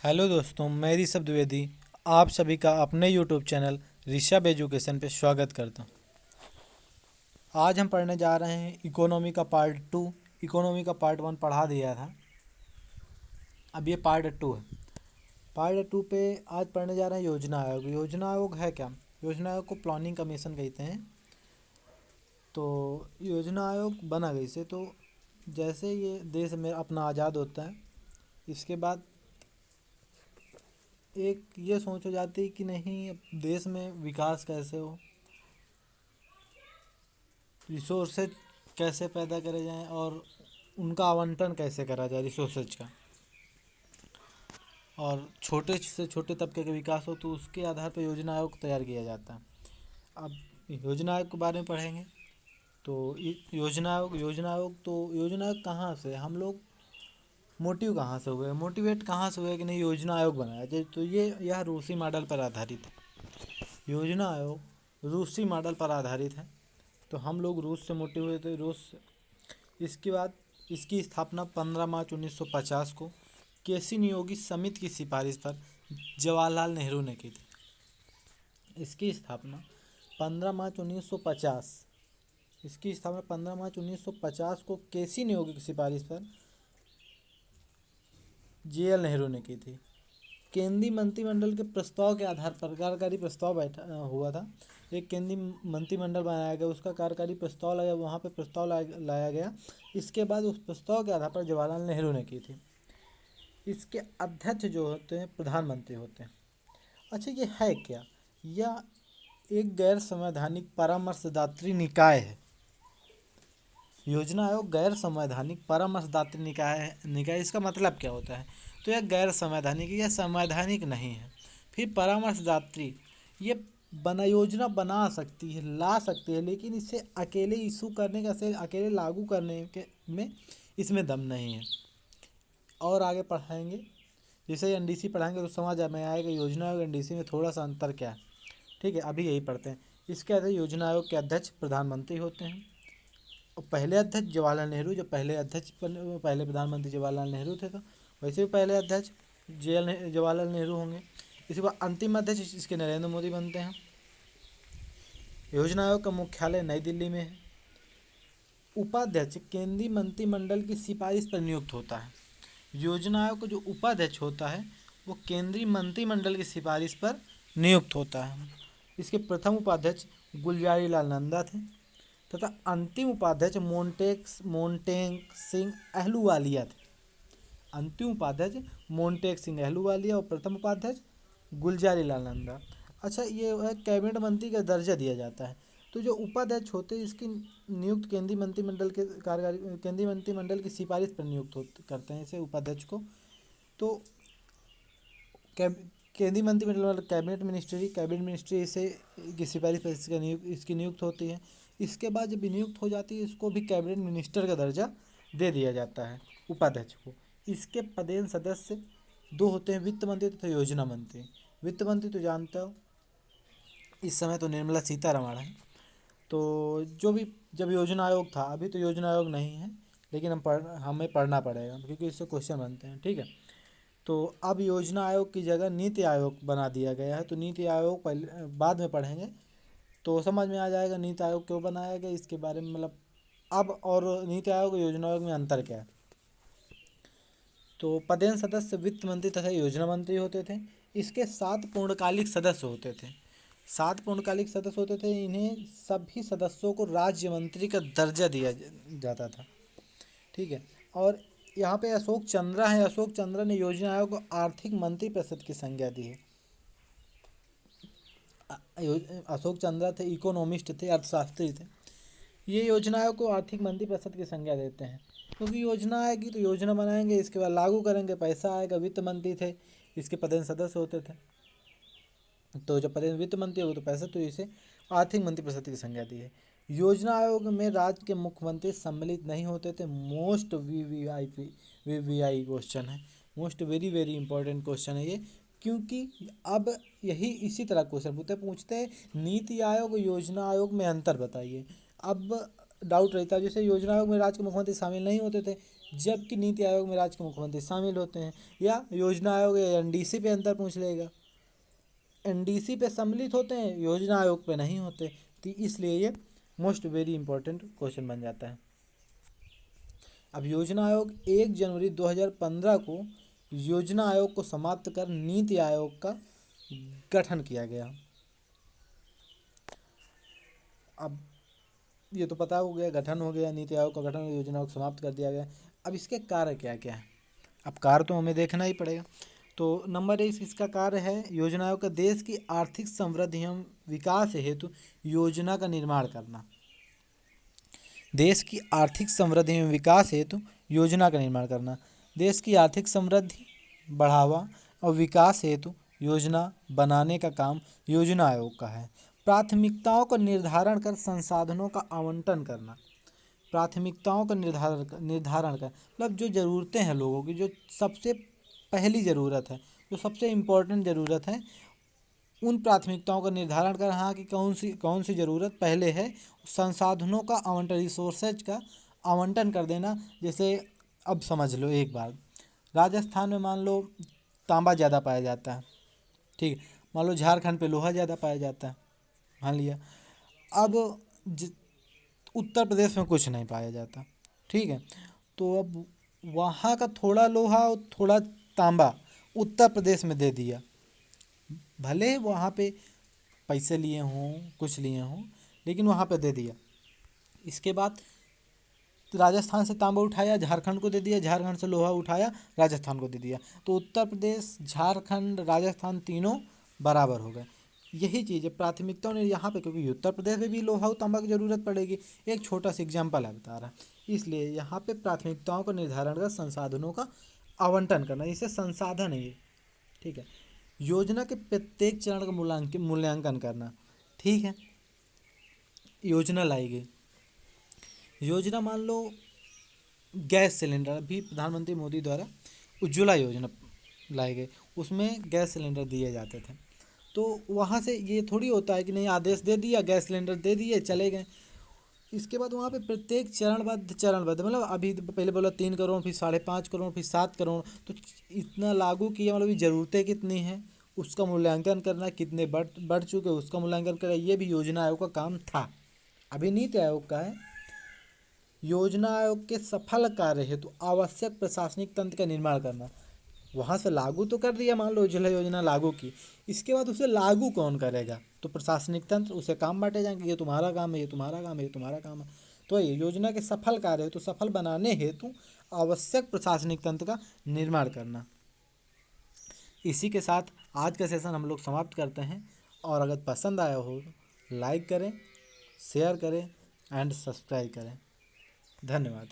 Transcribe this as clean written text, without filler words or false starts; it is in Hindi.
हेलो दोस्तों, मैं ऋषभ द्विवेदी आप सभी का अपने यूट्यूब चैनल ऋषभ एजुकेशन पे स्वागत करता हूँ। आज हम पढ़ने जा रहे हैं इकोनॉमी का पार्ट 2। इकोनॉमी का पार्ट 1 पढ़ा दिया था, अब ये पार्ट 2 है। पार्ट 2 पे आज पढ़ने जा रहे हैं योजना आयोग। योजना आयोग है क्या? योजना आयोग को प्लानिंग कमीशन कहते हैं। तो योजना आयोग बना कैसे? तो जैसे ये देश में अपना आज़ाद होता है, इसके बाद एक ये सोच हो जाती है कि नहीं, अब देश में विकास कैसे हो, रिसोर्सेज कैसे पैदा करे जाएं और उनका आवंटन कैसे करा जाए रिसोर्सेज का, और छोटे से छोटे तबके का विकास हो, तो उसके आधार पर योजना आयोग तैयार किया जाता है। अब योजना आयोग के बारे में पढ़ेंगे। तो योजना आयोग कहाँ से, हम लोग मोटिव कहाँ से हुए, मोटिवेट कहाँ से हुए कि नहीं योजना आयोग बनाया जाए? तो यह रूसी मॉडल पर आधारित है। योजना आयोग रूसी मॉडल पर आधारित है। तो हम लोग रूस से मोटिव हुए थे। इसके बाद इसकी स्थापना 15 मार्च 1950 को केसी नियोगी समिति की सिफारिश पर जवाहरलाल नेहरू ने की थी। इसकी स्थापना 15 मार्च 1950 को केसी नियोगी की सिफारिश पर JL नेहरू ने की थी। केंद्रीय मंत्रिमंडल के प्रस्ताव के आधार पर कार्यकारी प्रस्ताव बैठा हुआ था। एक केंद्रीय मंत्रिमंडल बनाया गया, उसका कार्यकारी प्रस्ताव लाया, वहाँ पे प्रस्ताव लाया गया। इसके बाद उस प्रस्ताव के आधार पर जवाहरलाल नेहरू ने की थी। इसके अध्यक्ष जो होते हैं प्रधानमंत्री होते हैं। अच्छा, ये है क्या? यह एक गैर संवैधानिक परामर्शदात्री निकाय है। योजना आयोग गैर संवैधानिक परामर्शदात्री निकाय इसका मतलब क्या होता है? तो यह गैर संवैधानिक, यह संवैधानिक नहीं है। फिर परामर्शदात्री ये योजना बना सकती है, ला सकती है, लेकिन इसे अकेले इशू करने का से अकेले लागू करने के में इसमें दम नहीं है। और आगे पढ़ाएंगे, जैसे NDC पढ़ाएंगे तो समझ में आएगा योजना आयोग NDC में थोड़ा सा अंतर क्या है। ठीक है, अभी यही पढ़ते हैं। इसके अध्यक्ष योजना आयोग के अध्यक्ष प्रधानमंत्री होते हैं। और पहले अध्यक्ष जवाहरलाल नेहरू, जो पहले प्रधानमंत्री जवाहरलाल नेहरू थे, तो वैसे भी पहले अध्यक्ष जवाहरलाल नेहरू होंगे। इसके बाद अंतिम अध्यक्ष इसके नरेंद्र मोदी बनते हैं। योजना आयोग का मुख्यालय नई दिल्ली में है। उपाध्यक्ष केंद्रीय मंत्रिमंडल की सिफारिश पर नियुक्त होता है। योजना आयोग का जो उपाध्यक्ष होता है वो केंद्रीय मंत्रिमंडल की सिफारिश पर नियुक्त होता है। इसके प्रथम उपाध्यक्ष गुलजारी लाल नंदा थे तथा अंतिम उपाध्यक्ष मोन्टेग सिंह अहलूवालिया थे। अंतिम उपाध्यक्ष मोन्टेग सिंह अहलूवालिया और प्रथम उपाध्यक्ष गुलजारी लाल नंदा। अच्छा, ये कैबिनेट मंत्री का दर्जा दिया जाता है। तो जो उपाध्यक्ष होते हैं इसकी नियुक्त केंद्रीय मंत्रिमंडल की सिफारिश पर नियुक्त करते हैं इसे उपाध्यक्ष को। तो केंद्रीय मंत्रिमंडल वाला कैबिनेट मिनिस्ट्री इसे की सिफारिश पर इसकी नियुक्त होती है। इसके बाद जब नियुक्त हो जाती है, इसको भी कैबिनेट मिनिस्टर का दर्जा दे दिया जाता है उपाध्यक्ष को। इसके पदेन सदस्य दो होते हैं, वित्त मंत्री तथा योजना मंत्री। वित्त मंत्री तो जानते हो, इस समय तो निर्मला सीतारमण है। तो जब योजना आयोग था, अभी तो योजना आयोग नहीं है, लेकिन हमें पढ़ना पड़ेगा क्योंकि इससे क्वेश्चन बनते हैं। ठीक है, तो अब योजना आयोग की जगह नीति आयोग बना दिया गया है। तो नीति आयोग पहले बाद में पढ़ेंगे तो समझ में आ जाएगा नीति आयोग क्यों बनाया गया, इसके बारे में। मतलब अब और नीति आयोग और योजना आयोग में अंतर क्या है? तो पदेन सदस्य वित्त मंत्री तथा योजना मंत्री होते थे। इसके 7 पूर्णकालिक सदस्य होते थे। 7 पूर्णकालिक सदस्य होते थे। इन्हें सभी सदस्यों को राज्य मंत्री का दर्जा दिया जाता था। ठीक है, और यहाँ पे अशोक चंद्रा है। अशोक चंद्रा ने योजना आयोग को आर्थिक मंत्री परिषद की संज्ञा दी है। अशोक चंद्रा थे, इकोनॉमिस्ट थे, अर्थशास्त्री थे। ये योजना आयोग को आर्थिक मंत्री परिषद की संज्ञा देते हैं, क्योंकि योजना आएगी तो योजना बनाएंगे, इसके बाद लागू करेंगे, पैसा आएगा। वित्त मंत्री थे, इसके पदेन सदस्य होते थे। तो जब पदेन वित्त मंत्री हो तो पैसा, तो इसे आर्थिक मंत्री परिषद की संज्ञा दी है। योजना आयोग में राज्य के मुख्यमंत्री सम्मिलित नहीं होते थे। मोस्ट VVI क्वेश्चन है, most very very important question है ये, क्योंकि अब यही इसी तरह क्वेश्चन पूछते हैं नीति आयोग और योजना आयोग में अंतर बताइए। अब डाउट रहता है, जैसे योजना आयोग में राज्य के मुख्यमंत्री शामिल नहीं होते थे, जबकि नीति आयोग में राज्य के मुख्यमंत्री शामिल होते हैं। या योजना आयोग या एनडीसी पे अंतर पूछ लेगा, एनडीसी पे सम्मिलित होते हैं, योजना आयोग पे नहीं होते। तो इसलिए ये मोस्ट वेरी इंपॉर्टेंट क्वेश्चन बन जाता है। अब योजना आयोग 1 जनवरी 2015 को योजना आयोग को समाप्त कर नीति आयोग का गठन किया गया। अब ये तो पता हो गया, गठन हो गया, नीति आयोग का गठन, योजना आयोग समाप्त कर दिया गया। अब इसके कार्य क्या क्या है, अब कार्य तो हमें देखना ही पड़ेगा। तो नंबर 1 इसका कार्य है, योजना आयोग का देश की आर्थिक समृद्धि एवं विकास हेतु योजना का निर्माण करना। देश की आर्थिक समृद्धि एवं विकास हेतु योजना का निर्माण करना। देश की आर्थिक समृद्धि, बढ़ावा और विकास हेतु योजना बनाने का काम योजना आयोग का है। प्राथमिकताओं का निर्धारण कर संसाधनों का आवंटन करना। प्राथमिकताओं का निर्धारण कर मतलब जो ज़रूरतें हैं लोगों की, जो सबसे पहली ज़रूरत है, जो सबसे इम्पोर्टेंट ज़रूरत है, उन प्राथमिकताओं का निर्धारण कर, हाँ कि कौन सी ज़रूरत पहले है। संसाधनों का आवंटन, रिसोर्सेज का आवंटन कर देना। जैसे अब समझ लो एक बार, राजस्थान में मान लो तांबा ज़्यादा पाया जाता है, ठीक है। मान लो झारखंड पे लोहा ज़्यादा पाया जाता है, मान लिया। अब उत्तर प्रदेश में कुछ नहीं पाया जाता, ठीक है। तो अब वहाँ का थोड़ा लोहा और थोड़ा तांबा उत्तर प्रदेश में दे दिया, भले वहाँ पे पैसे लिए हों, कुछ लिए हों, लेकिन वहाँ पे दे दिया। इसके बाद राजस्थान से तांबा उठाया, झारखंड को दे दिया, झारखंड से लोहा उठाया, राजस्थान को दे दिया। तो उत्तर प्रदेश, झारखंड, राजस्थान तीनों बराबर हो गए। यही चीज़ है प्राथमिकताओं ने यहाँ पे, क्योंकि उत्तर प्रदेश में भी लोहा और तांबा की ज़रूरत पड़ेगी। एक छोटा सा एग्जाम्पल है बता रहा, इसलिए यहाँ पे प्राथमिकताओं का निर्धारण कर संसाधनों का आवंटन करना, इसे संसाधन है ये, ठीक है। योजना के प्रत्येक चरण का मूल्यांकन करना, ठीक है। योजना लाई गई, योजना मान लो गैस सिलेंडर, अभी प्रधानमंत्री मोदी द्वारा उज्ज्वला योजना लाई गई, उसमें गैस सिलेंडर दिए जाते थे। तो वहाँ से ये थोड़ी होता है कि नहीं आदेश दे दिया, गैस सिलेंडर दे दिए, चले गए। इसके बाद वहाँ पे प्रत्येक चरणबद्ध मतलब अभी पहले बोला 3 करोड़, फिर 5.5 करोड़, फिर 7 करोड़, तो इतना लागू किया, मतलब ज़रूरतें कितनी हैं उसका मूल्यांकन करना, कितने बढ़ चुके उसका मूल्यांकन करना, ये भी योजना आयोग का काम था। अभी नीति आयोग का है। योजना आयोग के सफल कार्य हेतु आवश्यक प्रशासनिक तंत्र का निर्माण करना। वहाँ से लागू तो कर दिया, मान लो उज्ज्वला योजना लागू की, इसके बाद उसे लागू कौन करेगा, तो प्रशासनिक तंत्र, उसे काम बांटे जाएंगे, ये तुम्हारा काम है, ये तुम्हारा काम है, ये तुम्हारा काम है। तो ये योजना के सफल कार्य हेतु, सफल बनाने हेतु आवश्यक प्रशासनिक तंत्र का निर्माण करना। इसी के साथ आज का सेशन हम लोग समाप्त करते हैं, और अगर पसंद आया हो लाइक करें, शेयर करें एंड सब्सक्राइब करें। धन्यवाद।